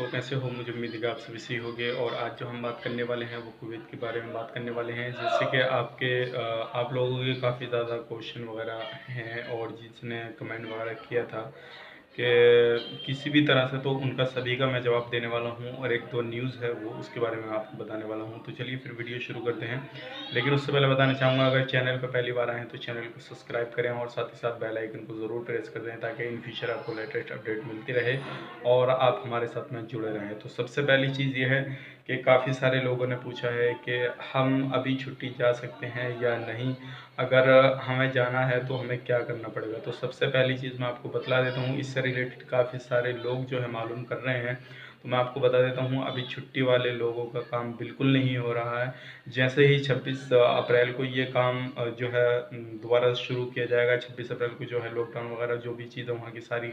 लोग कैसे हो? मुझे उम्मीद है कि आप सभी सही होंगे। और आज जो हम बात करने वाले हैं वो कुवैत के बारे में बात करने वाले हैं, जिससे कि आप लोगों के काफ़ी ज़्यादा क्वेश्चन वगैरह हैं और जिसने कमेंट वगैरह किया था कि किसी भी तरह से, तो उनका सभी का मैं जवाब देने वाला हूं। और एक दो न्यूज़ है वो उसके बारे में आपको बताने वाला हूं। तो चलिए फिर वीडियो शुरू करते हैं। लेकिन उससे पहले बताना चाहूँगा, अगर चैनल पर पहली बार आए हैं तो चैनल को सब्सक्राइब करें और साथ ही साथ बेल आइकन को ज़रूर प्रेस कर दें, ताकि इन फ्यूचर आपको लेटेस्ट अपडेट मिलती रहे और आप हमारे साथ में जुड़े रहें। तो सबसे पहली चीज़ ये है कि काफ़ी सारे लोगों ने पूछा है कि हम अभी छुट्टी जा सकते हैं या नहीं, अगर हमें जाना है तो हमें क्या करना पड़ेगा। तो सबसे पहली चीज़ मैं आपको बतला देता हूँ, इससे रिलेटेड काफ़ी सारे लोग जो है मालूम कर रहे हैं। तो मैं आपको बता देता हूँ, अभी छुट्टी वाले लोगों का काम बिल्कुल नहीं हो रहा है। जैसे ही 26 अप्रैल को ये काम जो है दोबारा शुरू किया जाएगा, 26 अप्रैल को जो है लॉकडाउन वगैरह जो भी चीज़ें वहाँ की सारी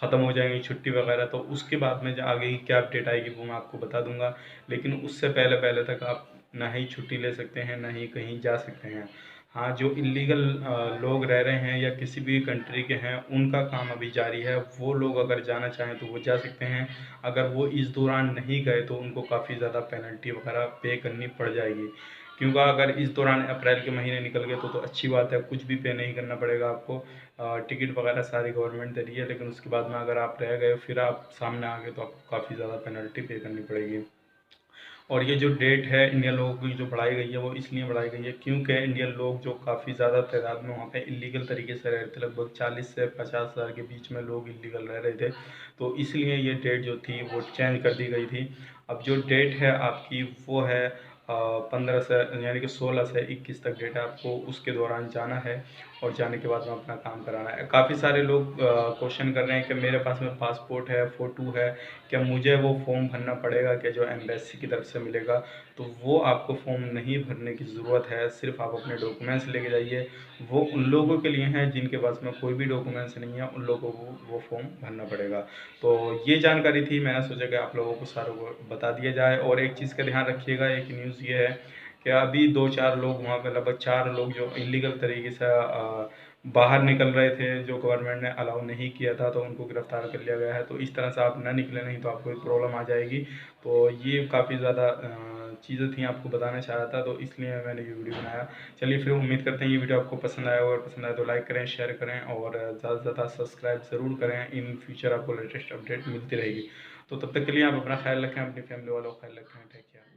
ख़त्म हो जाएंगी, छुट्टी वगैरह, तो उसके बाद में जो आगे की क्या अपडेट आएगी वो मैं आपको बता दूंगा। लेकिन उससे पहले पहले तक आप ना ही छुट्टी ले सकते हैं, ना ही कहीं जा सकते हैं। हाँ, जो इलीगल लोग रह रहे हैं या किसी भी कंट्री के हैं, उनका काम अभी जारी है। वो लोग अगर जाना चाहें तो वो जा सकते हैं। अगर वो इस दौरान नहीं गए तो उनको काफ़ी ज़्यादा पेनल्टी वगैरह पे करनी पड़ जाएगी। क्योंकि अगर इस दौरान अप्रैल के महीने निकल गए तो अच्छी बात है, कुछ भी पे नहीं करना पड़ेगा आपको। टिकट वगैरह सारी गवर्नमेंट दे रही है, लेकिन उसके बाद में अगर आप रह गए फिर आप सामने आ गए तो आपको काफ़ी ज़्यादा पेनल्टी पे करनी पड़ेगी। और ये जो डेट है इंडियन लोगों की जो बढ़ाई गई है वो इसलिए बढ़ाई गई है क्योंकि इंडियन लोग जो काफ़ी ज़्यादा तादाद में वहाँ पे इलीगल तरीके से रह रहे थे, लगभग 40 से 50 हज़ार के बीच में लोग इलीगल रह रहे थे। तो इसलिए ये डेट जो थी वो चेंज कर दी गई थी। अब जो डेट है आपकी वो है 15 से, यानी कि 16 से 21 तक डेट है, आपको उसके दौरान जाना है और जाने के बाद में अपना काम कराना है। काफ़ी सारे लोग क्वेश्चन कर रहे हैं कि मेरे पास में पासपोर्ट है, फ़ोटो है, क्या मुझे वो फॉर्म भरना पड़ेगा क्या जो एम्बेसी की तरफ से मिलेगा। तो वो आपको फॉर्म नहीं भरने की ज़रूरत है, सिर्फ आप अपने डॉक्यूमेंट्स लेके जाइए। वो उन लोगों के लिए हैं जिनके पास में कोई भी डॉक्यूमेंट्स नहीं है, उन लोगों को वो फॉर्म भरना पड़ेगा। तो ये जानकारी थी, मैंने सोचा कि आप लोगों को सारों को बता दिया जाए। और एक चीज़ का ध्यान रखिएगा, एक न्यूज़ ये है कि अभी 2-4 लोग वहाँ पे, लगभग 4 लोग जो इलीगल तरीके से बाहर निकल रहे थे, जो गवर्नमेंट ने अलाउ नहीं किया था, तो उनको गिरफ्तार कर लिया गया है। तो इस तरह से आप ना निकले, नहीं तो आपको एक प्रॉब्लम आ जाएगी। तो ये काफ़ी ज़्यादा चीज़ें थी, आपको बताना चाह रहा था, तो इसलिए मैंने ये वीडियो बनाया। चलिए फिर, उम्मीद करते हैं ये वीडियो आपको पसंद आया, और पसंद आया तो लाइक करें, शेयर करें और ज़्यादा से ज़्यादा सब्सक्राइब ज़रूर करें। इन फ्यूचर आपको लेटेस्ट अपडेट मिलती रहेगी। तो तब तक के लिए आप अपना ख्याल रखें, अपनी फैमिली वालों का ख्याल रखें। Take care.